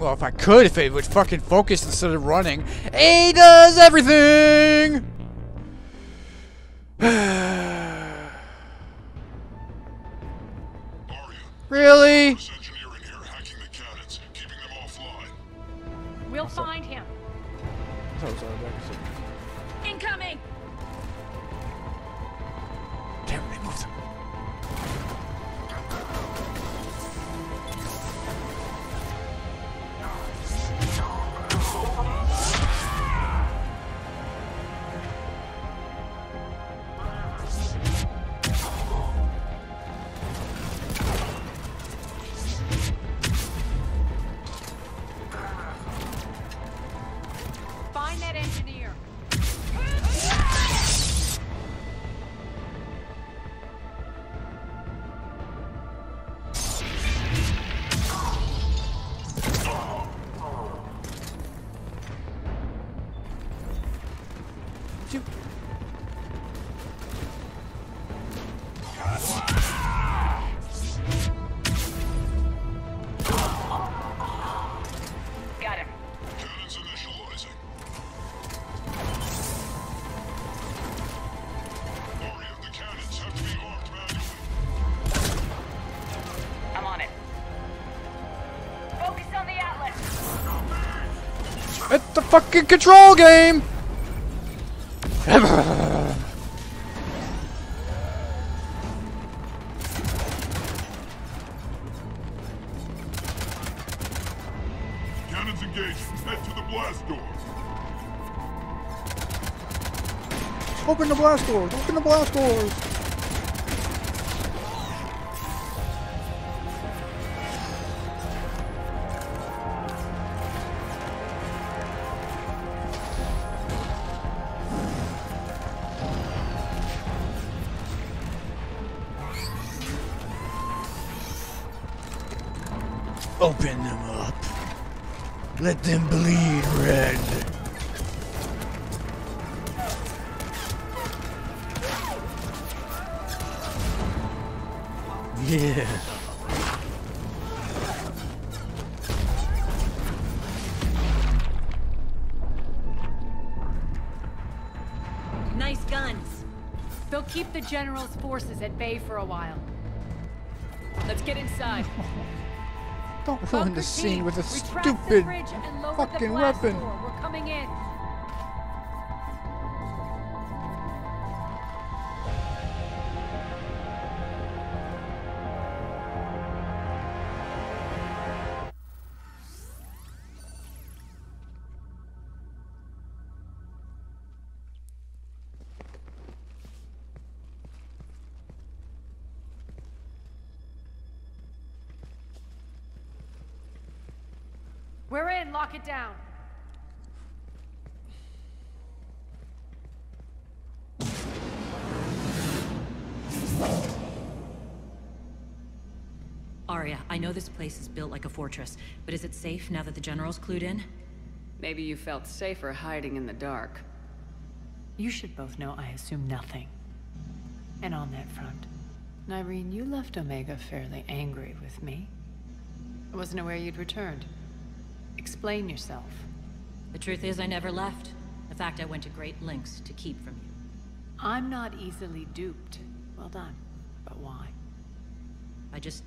Well, if I could, if it would fucking focus instead of running. A does everything! Really? We'll find him. Incoming! Damn, they moved him. Find that engineer. You. Got him. Cannons initializing. Aria, the cannons have to be armed manually. I'm on it. Focus on the Atlas. It's the fucking control game! Cannons engaged. Head to the blast door. Open the blast doors! Open the blast doors! Open them up. Let them bleed red. Yeah. Nice guns. They'll keep the General's forces at bay for a while. Let's get inside. Don't ruin Bunker the scene team, with a retract the stupid bridge and lower fucking the blast weapon. door. We're coming in. We're in. Lock it down. Arya, I know this place is built like a fortress, but is it safe now that the General's clued in? Maybe you felt safer hiding in the dark. You should both know I assume nothing. And on that front, Nyreen, you left Omega fairly angry with me. I wasn't aware you'd returned. Explain yourself. The truth is I never left. In fact, I went to great lengths to keep from you. I'm not easily duped. Well done. But why? I just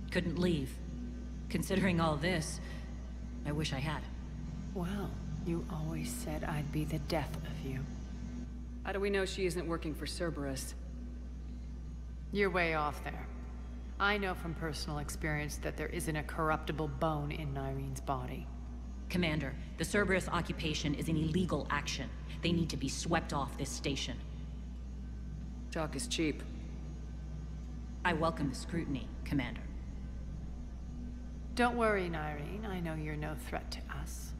couldn't leave. Considering all this, I wish I had. Well, you always said I'd be the death of you. How do we know she isn't working for Cerberus? You're way off there. I know from personal experience that there isn't a corruptible bone in Nyreen's body. Commander, the Cerberus occupation is an illegal action. They need to be swept off this station. Talk is cheap. I welcome the scrutiny, Commander. Don't worry, Nyreen. I know you're no threat to us.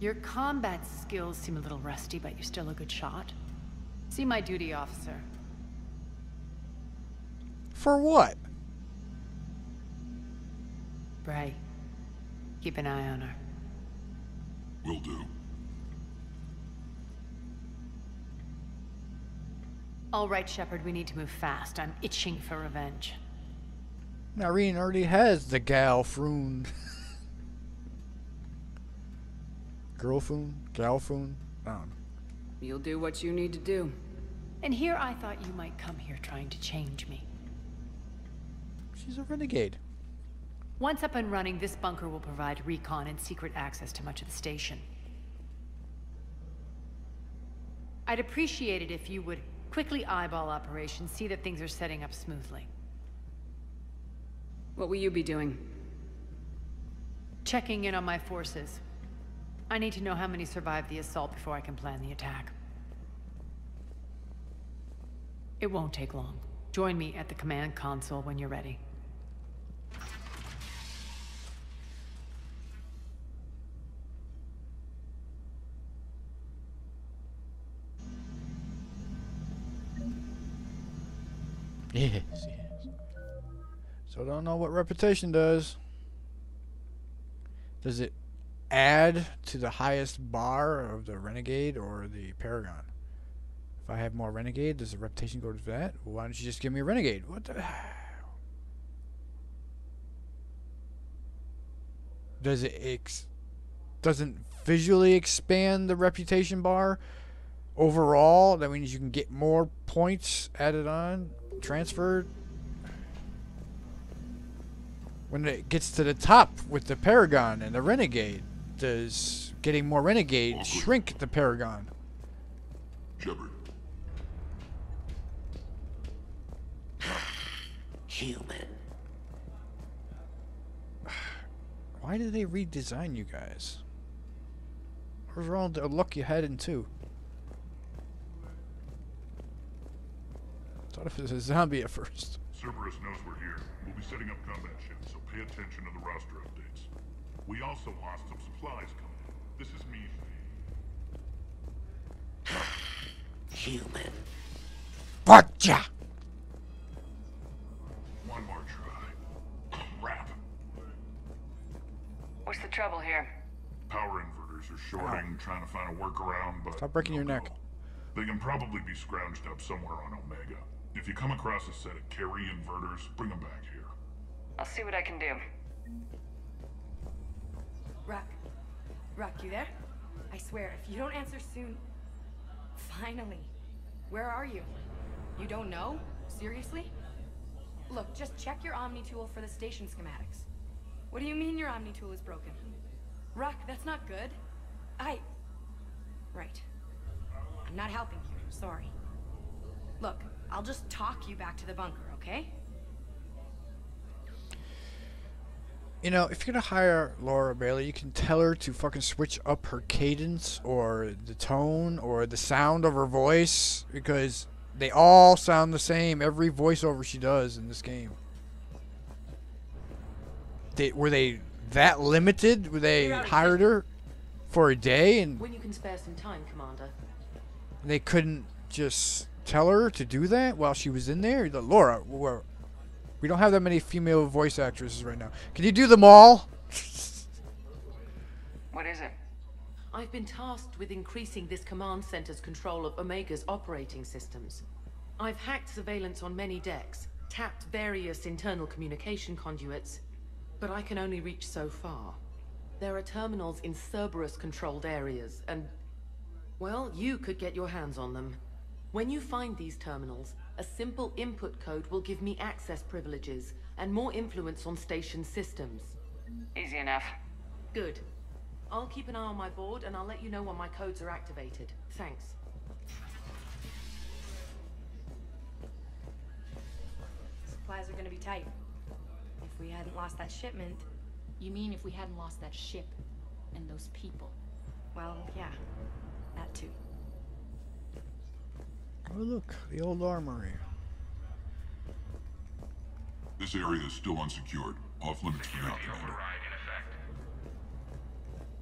Your combat skills seem a little rusty, but you're still a good shot. See my duty officer. For what? Bray. Keep an eye on her. Will do. All right, Shepard, we need to move fast. I'm itching for revenge. Nyreen already has the gal frooned. Galfoon? I don't know. You'll do what you need to do. And here I thought you might come here trying to change me. She's a renegade. Once up and running, this bunker will provide recon and secret access to much of the station. I'd appreciate it if you would quickly eyeball operations, see that things are setting up smoothly. What will you be doing? Checking in on my forces. I need to know how many survived the assault before I can plan the attack. It won't take long. Join me at the command console when you're ready. Yes, yes. So I don't know what reputation does. Does it add to the highest bar of the Renegade or the Paragon? If I have more Renegade, does the reputation go to that? Well, why don't you just give me a Renegade? What the... Does it doesn't visually expand the reputation bar overall? That means you can get more points added on, transferred. When it gets to the top with the Paragon and the Renegade, does getting more Renegade shrink the Paragon? Shepard. Human. Why did they redesign you guys? Where's all the luck you had in 2? Thought it was a zombie at first. Cerberus knows we're here. We'll be setting up combat ships, so pay attention to the roster updates. We also lost some supplies coming in. This is me. Human. Gotcha! One more try. Crap. What's the trouble here? Power inverters are shorting, trying to find a workaround, but... Stop breaking your neck. They can probably be scrounged up somewhere on Omega. If you come across a set of carry inverters, bring them back here. I'll see what I can do. Rock, you there? I swear, if you don't answer soon... Finally. Where are you? You don't know? Seriously? Look, just check your Omni tool for the station schematics. What do you mean your Omni tool is broken? Rock, that's not good. Right. I'm not helping here, sorry. Look, I'll just talk you back to the bunker, okay? You know, if you're gonna hire Laura Bailey, you can tell her to fucking switch up her cadence or the tone or the sound of her voice, because they all sound the same. Every voiceover she does in this game. Were they that limited? Were they hired her for a day and When you can spare some time, Commander. they couldn't just tell her to do that while she was in there? Laura, we don't have that many female voice actresses right now. Can you do them all? What is it? I've been tasked with increasing this command center's control of Omega's operating systems. I've hacked surveillance on many decks, tapped various internal communication conduits, but I can only reach so far. There are terminals in Cerberus-controlled areas, and... well, you could get your hands on them. When you find these terminals, a simple input code will give me access privileges and more influence on station systems. Easy enough. Good. I'll keep an eye on my board and I'll let you know when my codes are activated. Thanks. Supplies are gonna be tight. If we hadn't lost that shipment... You mean if we hadn't lost that ship and those people? Well, yeah. That too. Oh look, the old armory. This area is still unsecured. Off limits for now, Commander.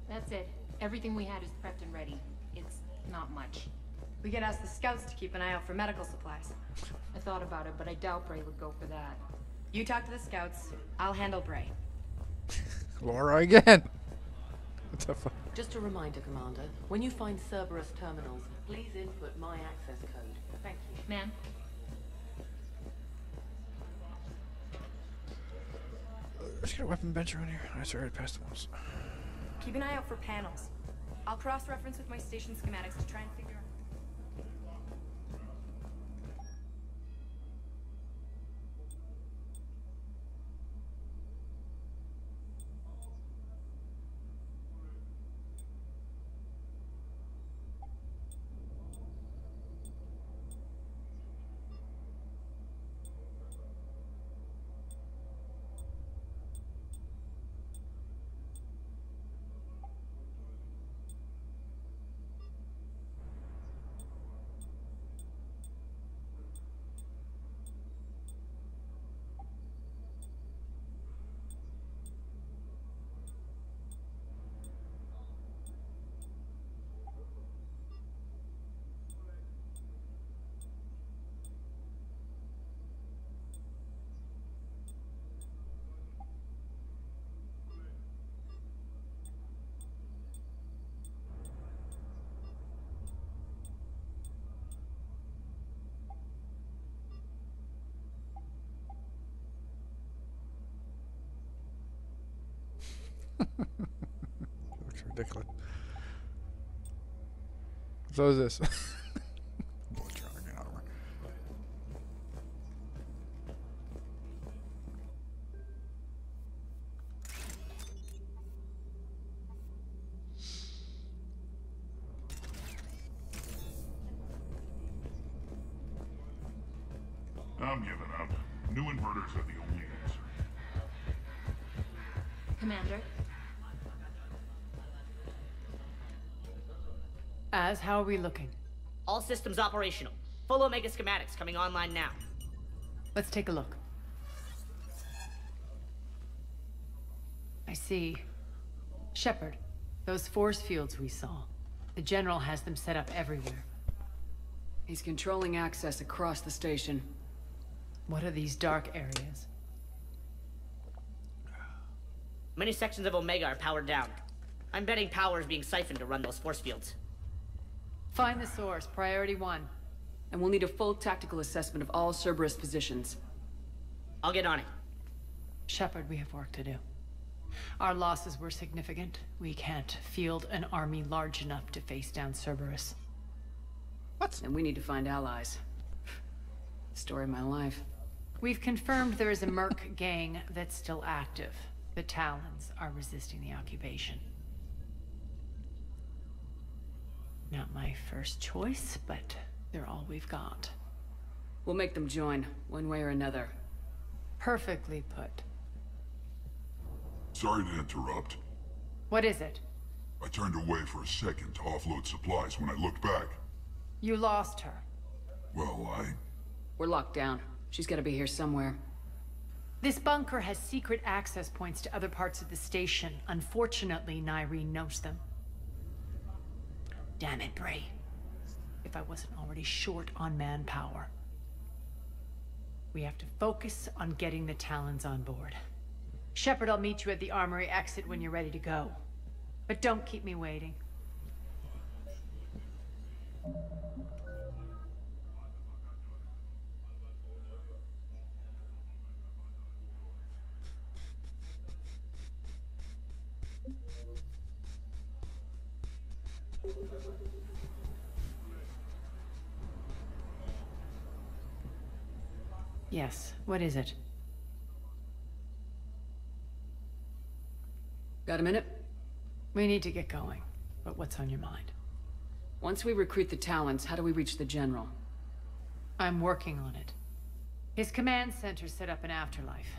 That's it. Everything we had is prepped and ready. It's not much. We could ask the scouts to keep an eye out for medical supplies. I thought about it, but I doubt Bray would go for that. You talk to the scouts, I'll handle Bray. Laura again. What the fuck? Just a reminder, Commander. When you find Cerberus terminals, please input my access code. Thank you. Man, Let's get a weapon bench around here. I already passed them once. Keep an eye out for panels. I'll cross-reference with my station schematics to try and figure out... Looks ridiculous. So is this. Electronic armor. I'm giving up. New inverters are the only answer. Commander? How are we looking? All systems operational. Full Omega schematics coming online now. Let's take a look. I see. Shepard, those force fields we saw. The General has them set up everywhere. He's controlling access across the station. What are these dark areas? Many sections of Omega are powered down. I'm betting power is being siphoned to run those force fields. Find the source, priority 1. And we'll need a full tactical assessment of all Cerberus positions. I'll get on it. Shepard, we have work to do. Our losses were significant. We can't field an army large enough to face down Cerberus. What? And we need to find allies. Story of my life. We've confirmed there is a merc gang that's still active. The Talons are resisting the occupation. Not my first choice, but they're all we've got. We'll make them join, one way or another. Perfectly put. Sorry to interrupt. What is it? I turned away for a second to offload supplies when I looked back. You lost her. Well, We're locked down. She's gotta be here somewhere. This bunker has secret access points to other parts of the station. Unfortunately, Nyreen knows them. Damn it, Bray. If I wasn't already short on manpower. We have to focus on getting the Talons on board. Shepard, I'll meet you at the armory exit when you're ready to go. But don't keep me waiting. Yes, what is it? Got a minute? We need to get going. But what's on your mind? Once we recruit the Talons, how do we reach the General? I'm working on it. His command center set up an afterlife.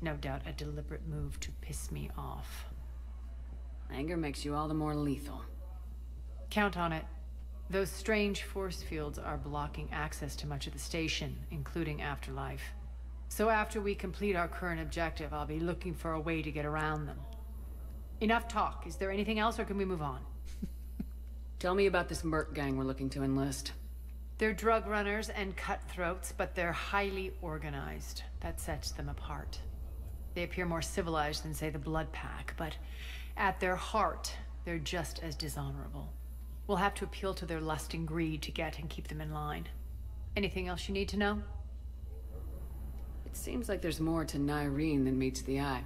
No doubt a deliberate move to piss me off. Anger makes you all the more lethal. Count on it. Those strange force fields are blocking access to much of the station, including Afterlife. So after we complete our current objective, I'll be looking for a way to get around them. Enough talk. Is there anything else, or can we move on? Tell me about this merc gang we're looking to enlist. They're drug runners and cutthroats, but they're highly organized. That sets them apart. They appear more civilized than, say, the Blood Pack, but at their heart, they're just as dishonorable. We'll have to appeal to their lust and greed to get and keep them in line. Anything else you need to know? It seems like there's more to Nyreen than meets the eye.